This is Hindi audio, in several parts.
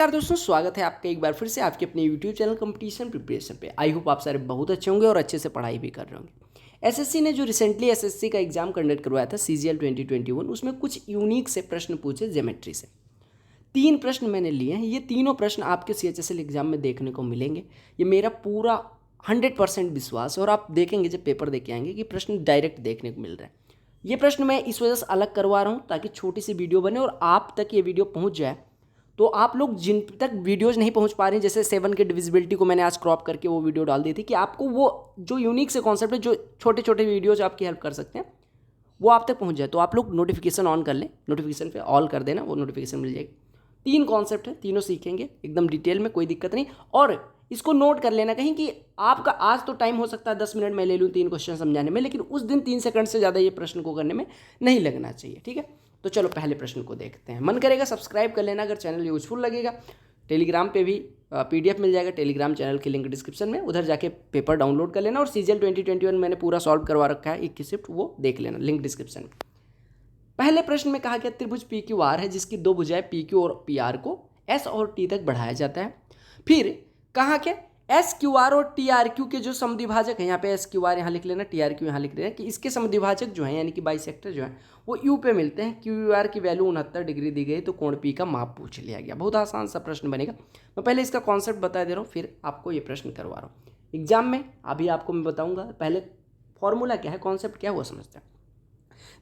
यार दोस्तों, स्वागत है आपका एक बार फिर से आपके अपने YouTube चैनल कंपटीशन प्रिपरेशन पे। आई होप आप सारे बहुत अच्छे होंगे और अच्छे से पढ़ाई भी कर रहे होंगे। एसएससी ने जो रिसेंटली एसएससी का एग्जाम कंडक्ट करवाया था CGL 2021, उसमें कुछ यूनिक से प्रश्न पूछे ज्योमेट्री से। 3 प्रश्न मैंने लिए हैं। ये तीनों प्रश्न आपके CHSL एग्जाम में देखने को मिलेंगे। ये मेरा पूरा 100% विश्वास है और आप देखेंगे जब पेपर दे के आएंगे कि प्रश्न डायरेक्ट देखने को मिल रहा है। ये प्रश्न मैं इस वजह से अलग करवा रहा हूँ ताकि छोटी सी वीडियो बने और आप तक ये वीडियो पहुँच जाए। तो आप लोग जिन तक वीडियोज़ नहीं पहुंच पा रहे हैं, जैसे 7 के डिविजिबिलिटी को मैंने आज क्रॉप करके वो वीडियो डाल दी थी कि आपको वो जो यूनिक से कॉन्सेप्ट है, जो छोटे छोटे वीडियोज़ आपकी हेल्प कर सकते हैं, वो आप तक पहुंच जाए। तो आप लोग नोटिफिकेशन ऑन कर लें, नोटिफिकेशन पे ऑल कर देना, वो नोटिफिकेशन मिल जाएगी। 3 कॉन्सेप्ट है, तीनों सीखेंगे एकदम डिटेल में, कोई दिक्कत नहीं। और इसको नोट कर लेना कहीं कि आपका आज तो टाइम हो सकता है 10 मिनट मैं ले लूँ 3 क्वेश्चन समझाने में, लेकिन उस दिन 3 सेकंड से ज़्यादा ये प्रश्न को करने में नहीं लगना चाहिए। ठीक है, तो चलो पहले प्रश्न को देखते हैं। मन करेगा सब्सक्राइब कर लेना अगर चैनल यूजफुल लगेगा। टेलीग्राम पे भी PDF मिल जाएगा, टेलीग्राम चैनल की लिंक डिस्क्रिप्शन में, उधर जाके पेपर डाउनलोड कर लेना। और CGL 2021 मैंने पूरा सॉल्व करवा रखा है 21 शिफ्ट, वो देख लेना, लिंक डिस्क्रिप्शन में। पहले प्रश्न में कहा गया त्रिभुज PQR है जिसकी 2 भुजाएं PQ और PR को S और T तक बढ़ाया जाता है। फिर कहा क्या SQR और TRQ के जो समद्विभाजक है, यहाँ पे SQR यहाँ लिख लेना, TRQ यहाँ लिख लेना, कि इसके समद्विभाजक जो है यानी कि बाइसेक्टर जो है वो U पे मिलते हैं। QUR की वैल्यू 69 डिग्री दी गई, तो कोण P का माप पूछ लिया गया। बहुत आसान सा प्रश्न बनेगा। मैं पहले इसका कॉन्सेप्ट बता दे रहा हूँ, फिर आपको ये प्रश्न करवा रहा हूँ एग्जाम में। अभी आपको मैं बताऊँगा पहले फॉर्मूला क्या है, कॉन्सेप्ट क्या है, वो समझते हैं।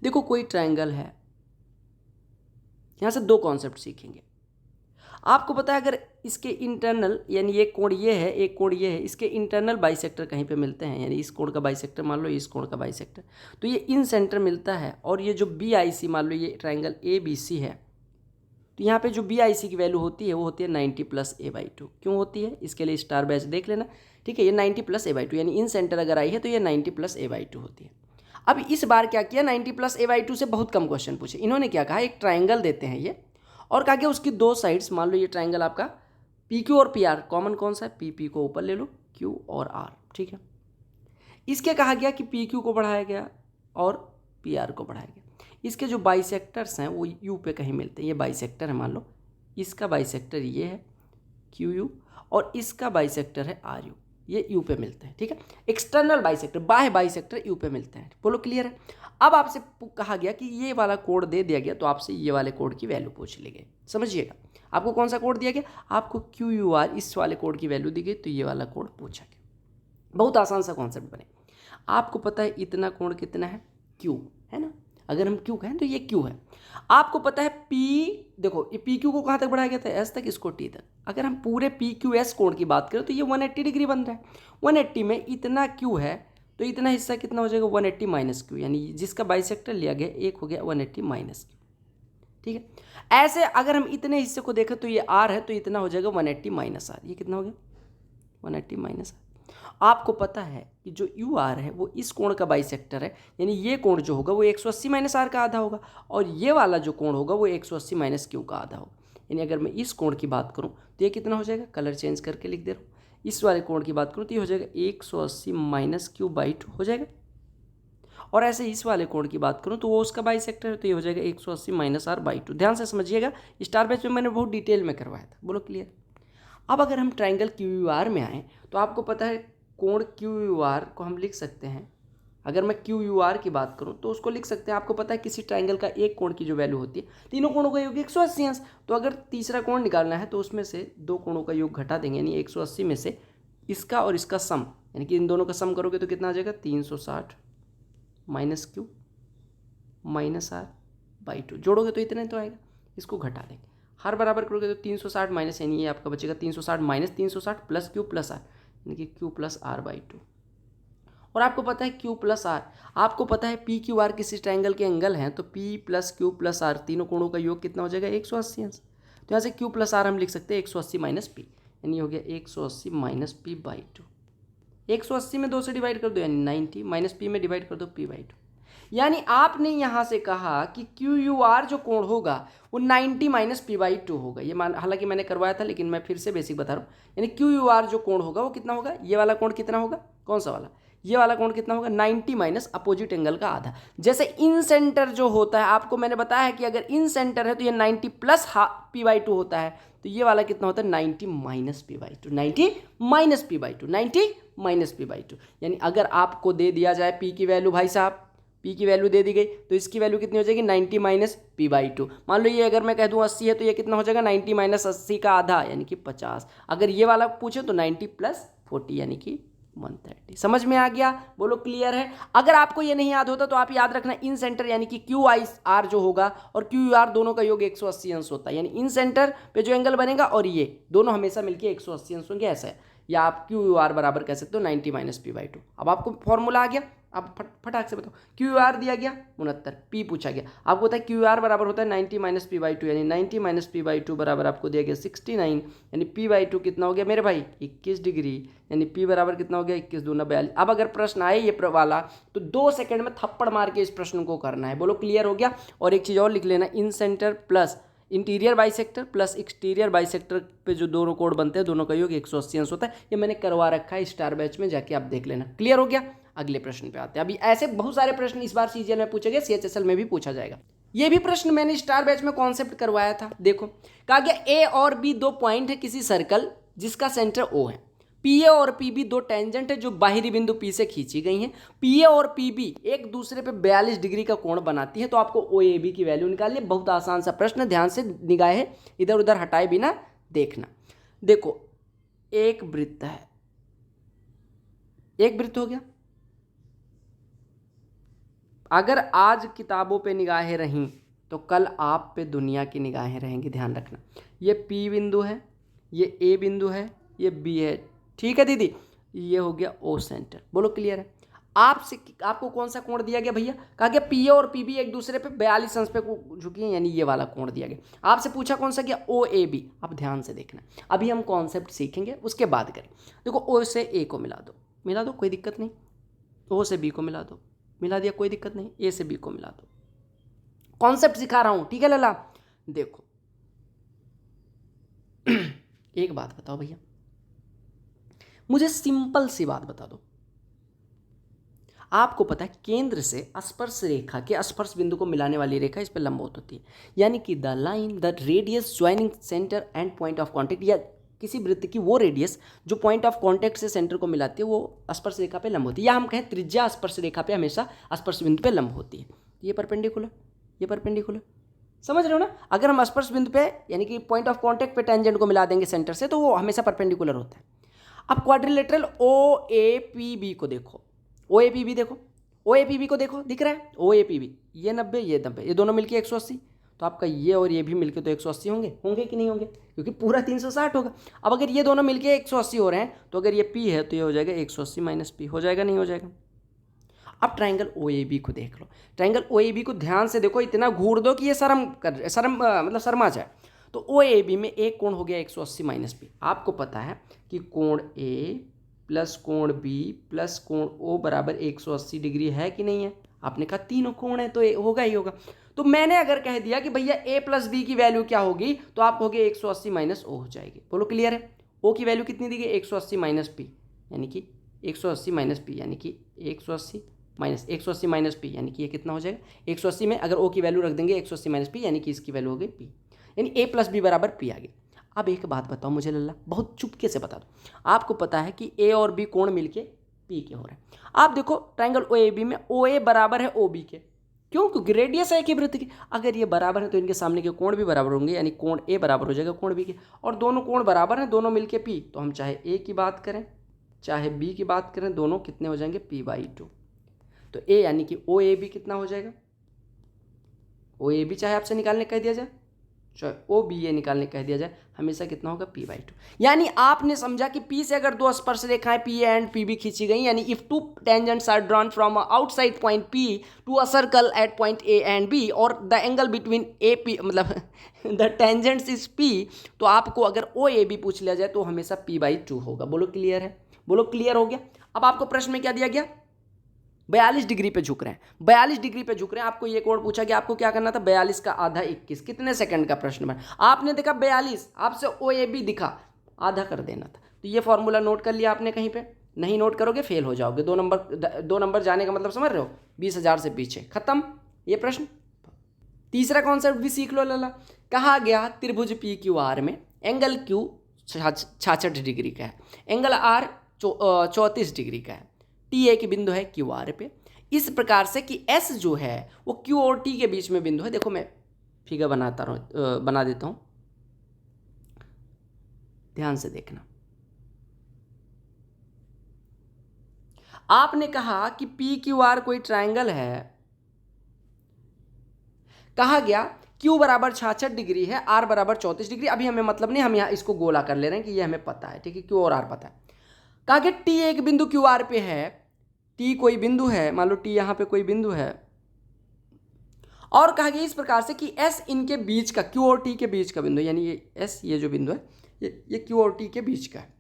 देखो, कोई ट्रायंगल है, यहाँ से 2 कॉन्सेप्ट सीखेंगे। आपको पता है अगर इसके इंटरनल यानी ये कोण ये है, एक कोण ये है, इसके इंटरनल बाइसेक्टर कहीं पे मिलते हैं, यानी इस कोण का बाइसेक्टर मान लो, इस कोण का बाइसेक्टर, तो ये इन सेंटर मिलता है। और ये जो BIC मान लो, ये ट्रायंगल ABC है, तो यहाँ पे जो BIC की वैल्यू होती है वो होती है 90 + a/2। क्यों होती है, इसके लिए स्टार बैच देख लेना। ठीक है, ये 90 + a/2 यानी इन सेंटर अगर आई है तो ये 90 + a/2 होती है। अब इस बार क्या किया, 90 + a/2 से बहुत कम क्वेश्चन पूछे। इन्होंने क्या कहा, एक ट्राइंगल देते हैं ये, और कहा कि उसकी 2 साइड्स, मान लो ये ट्राइंगल आपका PQ और PR, कॉमन कौन सा है, PP को ऊपर ले लो, Q और R। ठीक है, इसके कहा गया कि PQ को बढ़ाया गया और PR को बढ़ाया गया। इसके जो बाइसेक्टर्स हैं वो U पे कहीं मिलते हैं। ये बाइसेक्टर है, मान लो इसका बाइसेक्टर ये है QU और इसका बाइसेक्टर है RU, ये U पे मिलते हैं। ठीक है, एक्सटर्नल बाइसेक्टर, बाह्य बाइसेक्टर U पे मिलते हैं। बोलो क्लियर है। अब आपसे कहा गया कि ये वाला कोड दे दिया गया, तो आपसे ये वाले कोड की वैल्यू पूछ ली गई। समझिएगा, आपको कौन सा कोड दिया गया, आपको QUR इस वाले कोड की वैल्यू दी गई, तो ये वाला कोड पूछा गया। बहुत आसान सा कॉन्सेप्ट बने। आपको पता है इतना कोण कितना है, Q है ना। अगर हम Q कहें तो ये Q है। आपको पता है P, देखो ये PQ को कहाँ तक बढ़ाया गया था, S तक, इसको T तक। अगर हम पूरे PQS कोण की बात करें तो ये 180 डिग्री बन रहा है। 180 में इतना Q है तो इतना हिस्सा कितना हो जाएगा, 180 - Q, यानी जिसका बाइसेक्टर लिया गया एक हो गया 180 - Q। ठीक है, ऐसे अगर हम इतने हिस्से को देखें तो ये R है, तो इतना हो जाएगा 180 - R। ये कितना हो गया, 180 - R। आपको पता है कि जो UR है वो इस कोण का बाइसेक्टर है, यानी ये कोण जो होगा वो 180 - R का आधा होगा, और ये वाला जो कोण होगा वो 180 - Q का आधा होगा। यानी अगर मैं इस कोण की बात करूं तो ये कितना हो जाएगा, कलर चेंज करके लिख दे रहा हूँ। इस वाले कोण की बात करूं तो ये हो जाएगा 180 - Q/2 हो जाएगा। और ऐसे इस वाले कोण की बात करूं तो वो उसका बाइसेक्टर है, तो ये हो जाएगा 180 - R/2। ध्यान से समझिएगा, स्टार बैच में मैंने बहुत डिटेल में करवाया था। बोलो क्लियर। अब अगर हम ट्राइंगल QUR में आए तो आपको पता है कोण QUR को हम लिख सकते हैं। अगर मैं QUR की बात करूं तो उसको लिख सकते हैं। आपको पता है किसी ट्राइंगल का एक कोण की जो वैल्यू होती है, तीनों कोणों का योग 180 अंश। तो अगर तीसरा कोण निकालना है तो उसमें से 2 कोणों का योग घटा देंगे, यानी 180 में से इसका और इसका सम, यानी कि इन दोनों का सम करोगे तो कितना आ जाएगा, 360 - Q - R/2। जोड़ोगे तो इतने तो आएगा, इसको घटा देंगे, हर बराबर करोगे तो 360 माइनस, यानी ये आपका बचेगा 360 - 360 + Q + R, यानी कि Q + R/2। और आपको पता है Q + R, आपको पता है PQR किसी ट्रायंगल के एंगल हैं, तो P + Q + R तीनों कोणों का योग कितना हो जाएगा, 180 अंश। तो यहाँ से Q + R हम लिख सकते हैं 180 - P, यानी हो गया 180 - P/2। 180 में 2 से डिवाइड कर दो यानी 90, - P में डिवाइड कर दो P/2। यानी आपने यहाँ से कहा कि QUR जो कोण होगा वो 90 - P/2 होगा। ये हालांकि मैंने करवाया था, लेकिन मैं फिर से बेसिक बता रहा हूँ। यानी QUR जो कोण होगा वो कितना होगा, ये वाला कोण कितना होगा, कौन सा वाला, ये वाला कोण कितना होगा 90 माइनस अपोजिट एंगल का आधा। जैसे इन सेंटर जो होता है आपको मैंने बताया है कि अगर इन सेंटर है तो ये 90 प्लस p/2 होता है, तो ये वाला कितना होता है 90 minus p/2, 90 minus p/2, 90 minus p/2। यानी अगर आपको दे दिया जाए p की वैल्यू, भाई साहब p की वैल्यू दे दी गई तो इसकी वैल्यू कितनी हो जाएगी 90 माइनस p/2। मान लो ये अगर मैं कह दूं 80 है तो ये कितना हो जाएगा 90 माइनस 80 का आधा यानी कि 50। अगर ये वाला पूछे तो 90 प्लस 40 यानी कि 130। समझ में आ गया? बोलो क्लियर है? अगर आपको ये नहीं याद होता तो आप याद रखना इन सेंटर यानी कि QIR जो होगा और QR दोनों का योग 180 अंश होता है, यानी इन सेंटर पे जो एंगल बनेगा और ये दोनों हमेशा मिलके 180 अंश होंगे, ऐसा है। या आप QR बराबर कह सकते हो 90 माइनस p/2। अब आपको फॉर्मूला आ गया, अब फटाक से बताओ। QR दिया गया 69, P पूछा गया, आपको होता है QR बराबर होता है 90 माइनस p/2, यानी 90 माइनस p/2 बराबर आपको दिया गया 69, यानी p/2 कितना हो गया मेरे भाई 21 डिग्री, यानी P बराबर कितना हो गया 21 दूना 42। अब अगर प्रश्न आए ये वाला तो 2 सेकंड में थप्पड़ मार के इस प्रश्न को करना है। बोलो क्लियर हो गया? और एक चीज़ और लिख लेना, incentre plus interior bisector plus exterior bisector पे जो दोनों कोण बनते हैं दोनों का योग 180 अंश होता है। ये मैंने करवा रखा है स्टार बैच में, जाके आप देख लेना। क्लियर हो गया? अगले प्रश्न पे आते हैं। अभी ऐसे बहुत सारे प्रश्न इस बार सीजीएल में पूछे गए, CHSL में भी पूछा जाएगा। ये भी प्रश्न मैंने स्टार बैच में कॉन्सेप्ट करवाया था। देखो कहा गया ए और बी दो पॉइंट है किसी सर्कल जिसका सेंटर O है। PA और PB दो टेंजेंट है जो बाहरी बिंदु P से खींची गई हैं। PA और PB एक दूसरे पे 42 डिग्री का कोण बनाती है। तो आपको OAB की वैल्यू निकालिए। बहुत आसान सा प्रश्न, ध्यान से निगाहें इधर उधर हटाए बिना देखना। देखो एक वृत्त है, एक वृत्त हो गया। अगर आज किताबों पे निगाहें रहीं तो कल आप पे दुनिया की निगाहें रहेंगी, ध्यान रखना। ये P बिंदु है, ये A बिंदु है, ये B है, ठीक है दीदी। ये हो गया O सेंटर। बोलो क्लियर है? आपको कौन सा कोण दिया गया भैया? कहा गया PA और PB एक दूसरे पे 42 अंश पे झुकी हैं, यानी ये वाला कोण दिया गया। आपसे पूछा कौन सा गया? OAB। अब ध्यान से देखना, अभी हम कॉन्सेप्ट सीखेंगे उसके बाद करें। देखो O से A को मिला दो, कोई दिक्कत नहीं। O से B को मिला दो, मिला दिया, कोई दिक्कत नहीं। A से B को मिला दो। कॉन्सेप्ट सिखा रहा हूं, ठीक है लला? देखो एक बात बताओ भैया, मुझे सिंपल सी बात बता दो। आपको पता है केंद्र से स्पर्श रेखा के स्पर्श बिंदु को मिलाने वाली रेखा इस पर लंबवत होती है, यानी कि the line the radius joining centre and point of contact, या किसी वृत्त की वो रेडियस जो पॉइंट ऑफ कॉन्टेक्ट से सेंटर को मिलाती है वो स्पर्श रेखा पे लंब होती है, या हम कहें त्रिज्या स्पर्श रेखा पे हमेशा स्पर्श बिंदु पे लंब होती है। ये परपेंडिकुलर, ये परपेंडिकुलर, समझ रहे हो ना? अगर हम स्पर्श बिंदु पे यानी कि पॉइंट ऑफ कॉन्टेक्ट पे टेंजेंट को मिला देंगे सेंटर से तो वो हमेशा परपेंडिकुलर होता है। अब क्वाड्रिलेटरल OAPB को देखो, OAPB देखो, OAPB को देखो, दिख रहा है OAPB, ये 90 ये 90, ये दोनों मिलके 180, तो आपका ये और ये भी मिलके तो 180 होंगे कि नहीं होंगे? क्योंकि पूरा 360 होगा। अब अगर ये दोनों मिलके 180 हो रहे हैं तो अगर ये P है तो ये हो जाएगा 180 माइनस P, हो जाएगा नहीं हो जाएगा? अब ट्रायंगल OAB को देख लो। ट्रायंगल OAB को ध्यान से देखो, इतना घूर दो कि ये मतलब शर्मा जाए। तो OAB में एक कोण हो गया 180 माइनस P। आपको पता है कि कोण A प्लस कोण B प्लस कोण O बराबर 180 डिग्री है कि नहीं है? आपने कहा तीनों कोण है तो होगा ही होगा। तो मैंने अगर कह दिया कि भैया A प्लस B की वैल्यू क्या होगी तो आप कहोगे 180 माइनस O हो जाएगी। बोलो क्लियर है? O की वैल्यू कितनी दी गई? 180 माइनस P, यानी कि 180 माइनस P यानी कि 180 माइनस P यानी कि ये कितना हो जाएगा 180 में अगर O की वैल्यू रख देंगे 180 माइनस P यानी कि इसकी वैल्यू हो गई P, यानी A प्लस B बराबर P आ गई। अब एक बात बताओ मुझे लल्ला, बहुत चुपके से बता दो। आपको पता है कि A और B कोण मिलके P के हो रहे हैं। आप देखो ट्रायंगल OAB में OA बराबर है OB के, क्यों? क्योंकि रेडियस है कि वृत्त की। अगर ये बराबर है तो इनके सामने के कोण भी बराबर होंगे, यानी कोण A बराबर हो जाएगा कोण B के, और दोनों कोण बराबर हैं, दोनों मिलके P। तो हम चाहे A की बात करें चाहे B की बात करें, दोनों कितने हो जाएंगे? P/2। तो A यानी कि OAB कितना हो जाएगा? OAB चाहे आपसे निकालने कह दिया जाए चाहे OBA निकालने कह दिया जाए, हमेशा कितना होगा? P/2। यानी आपने समझा कि P से अगर दो स्पर्श रेखाएं PA एंड PB खींची गई, यानी if two tangents are drawn from outside point P to a circle at point A and B और द एंगल बिटवीन AP मतलब द टेंजेंट्स इज P, तो आपको अगर OAB पूछ लिया जाए तो हमेशा P/2 होगा। बोलो क्लियर है? बोलो क्लियर हो गया? अब आपको प्रश्न में क्या दिया गया? 42 डिग्री पे झुक रहे हैं, 42 डिग्री पे झुक रहे हैं। आपको ये कोण पूछा कि आपको क्या करना था? 42 का आधा 21, कितने सेकंड का प्रश्न बना? आपने देखा 42, आपसे OAB दिखा, आधा कर देना था। तो ये फॉर्मूला नोट कर लिया आपने कहीं पे? नहीं नोट करोगे फेल हो जाओगे। 2 नंबर जाने का मतलब समझ रहे हो, 20,000 से पीछे, खत्म ये प्रश्न। तीसरा कॉन्सेप्ट भी सीख लो लला। कहा गया त्रिभुज पी क्यू आर में एंगल क्यू 66 डिग्री का है, एंगल आर 34 डिग्री का है, टी एक बिंदु है क्यू आर पे, इस प्रकार से कि एस जो है वो क्यू और टी के बीच में बिंदु है। देखो मैं फिगर बना देता हूँ, ध्यान से देखना। आपने कहा कि पी क्यू आर कोई ट्रायंगल है, कहा गया Q बराबर 66 डिग्री है, R बराबर 34 डिग्री। अभी हमें मतलब नहीं, हम यहाँ इसको गोला कर ले रहे हैं कि ये हमें पता है, ठीक है, Q और R पता है। कहा गया T एक बिंदु क्यू आर पे है, T कोई बिंदु है, मान लो T यहाँ पे कोई बिंदु है, और कहा गया इस प्रकार से कि S इनके बीच का, Q और T के बीच का बिंदु, यानी ये S ये जो बिंदु है ये Q और T के बीच का है।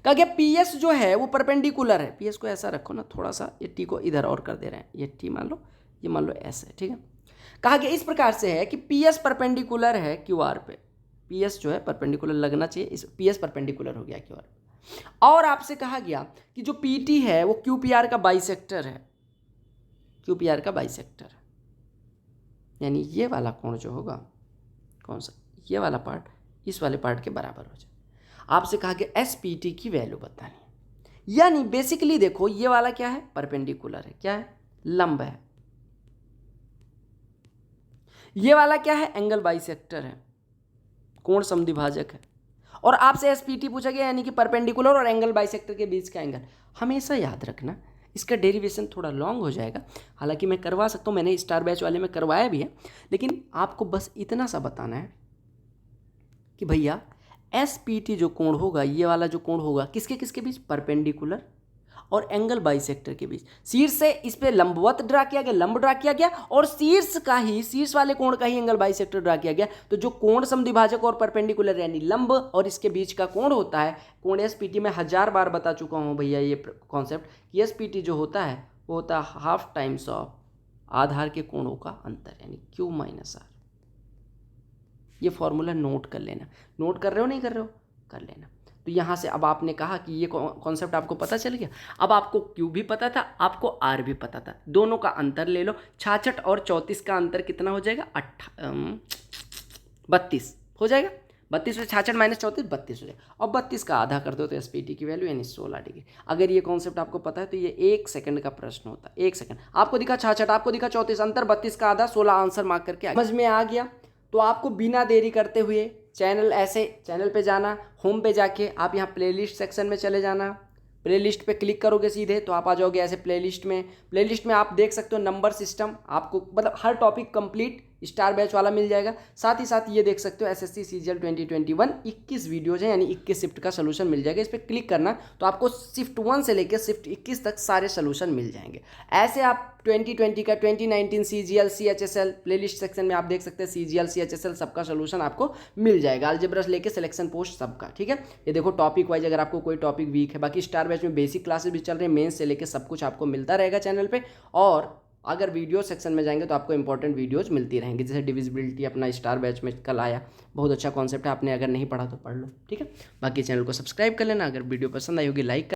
कहा गया PS जो है वो परपेंडिकुलर है, PS को ऐसा रखो ना थोड़ा सा, ये T को इधर और कर दे रहे हैं, ये T मान लो, ये मान लो S है, ठीक है। कहा गया इस प्रकार से है कि PS परपेंडिकुलर है QR पे, PS जो है परपेंडिकुलर लगना चाहिए, इस PS परपेंडिकुलर हो गया QR पे। और आपसे कहा गया कि जो PT है वो QPR का बाइसेक्टर है, QPR का बाइसेक्टर है, यानी ये वाला कोण जो होगा, कौन सा, ये वाला पार्ट इस वाले पार्ट के बराबर हो जाए। आपसे कहा गया SPT की वैल्यू बतानी है, यानी बेसिकली देखो ये वाला क्या है, परपेंडिकुलर है, क्या है, लंब है, ये वाला क्या है, एंगल बाइसेक्टर है, कोण समद्विभाजक है, और आपसे एसपीटी पूछा गया यानी कि परपेंडिकुलर और एंगल बाइसेक्टर के बीच का एंगल। हमेशा याद रखना, इसका डेरिवेशन थोड़ा लॉन्ग हो जाएगा, हालांकि मैं करवा सकता हूँ, मैंने स्टार बैच वाले में करवाया भी है, लेकिन आपको बस इतना सा बताना है कि भैया एसपीटी जो कोण होगा, ये वाला जो कोण होगा, किसके किसके बीच, परपेंडिकुलर और एंगल बाइसेक्टर के बीच। शीर्ष से इस पे लंबवत ड्रा किया गया, लंब ड्रा किया गया, और शीर्ष वाले कोण का ही एंगल बाइसेक्टर ड्रा किया गया। तो जो कोण समद्विभाजक और परपेंडिकुलर यानी लंब और इसके बीच का कोण होता है, कोण एसपीटी में 1000 बार बता चुका हूँ भैया ये कॉन्सेप्ट, कि एसपीटी जो होता है वो होता है हाफ टाइम्स ऑफ आधार के कोणों का अंतर, यानी Q माइनस R। ये फॉर्मूला नोट कर लेना, नोट कर रहे हो नहीं कर रहे हो, कर लेना। तो यहाँ से अब आपने कहा कि ये कॉन्सेप्ट आपको पता चल गया। अब आपको Q भी पता था, आपको R भी पता था, दोनों का अंतर ले लो। 66 और 34 का अंतर कितना हो जाएगा, 32 हो जाएगा। 32 से 66 माइनस 34 32 हो जाएगा, और 32 का आधा कर दो तो एसपीटी की वैल्यू यानी 16 डिग्री। अगर ये कॉन्सेप्ट आपको पता है तो ये 1 सेकंड का प्रश्न होता है, 1 सेकंड। आपको दिखा 66, आपको दिखा 34, अंतर 32 का आधा, 16 आंसर मार्क करके समझ में आ गया। तो आपको बिना देरी करते हुए चैनल पे जाना, होम पे जाके आप यहाँ प्लेलिस्ट सेक्शन में चले जाना, प्लेलिस्ट पे क्लिक करोगे सीधे तो आप आ जाओगे ऐसे प्लेलिस्ट में आप देख सकते हो नंबर सिस्टम, आपको मतलब हर टॉपिक कंप्लीट स्टार बैच वाला मिल जाएगा। साथ ही साथ ये देख सकते हो एसएससी सीजीएल 2021 21 वीडियोज हैं, यानी 21 शिफ्ट का सोल्यूशन मिल जाएगा। इस पर क्लिक करना तो आपको शिफ्ट 1 से लेकर शिफ्ट 21 तक सारे सोल्यूशन मिल जाएंगे। ऐसे आप 2020 का 2019 सीजीएल CHSL प्लेलिस्ट सेक्शन में आप देख सकते हैं सीजीएल CHSL सबका सोल्यूशन आपको मिल जाएगा, अलजेब्रा लेके सिलेक्शन पोस्ट सबका, ठीक है। ये देखो टॉपिक वाइज अगर आपको कोई टॉपिक वीक है, बाकी स्टार बैच में बेसिक क्लासेस भी चल रहे हैं, मेंस से लेके सब कुछ आपको मिलता रहेगा चैनल पे। और अगर वीडियो सेक्शन में जाएंगे तो आपको इंपॉर्टेंट वीडियोज मिलती रहेंगी, जैसे डिविजिबिलिटी अपना स्टार बैच में कल आया, बहुत अच्छा कॉन्सेप्ट है, आपने अगर नहीं पढ़ा तो पढ़ लो, ठीक है। बाकी चैनल को सब्सक्राइब कर लेना, अगर वीडियो पसंद आई होगी लाइक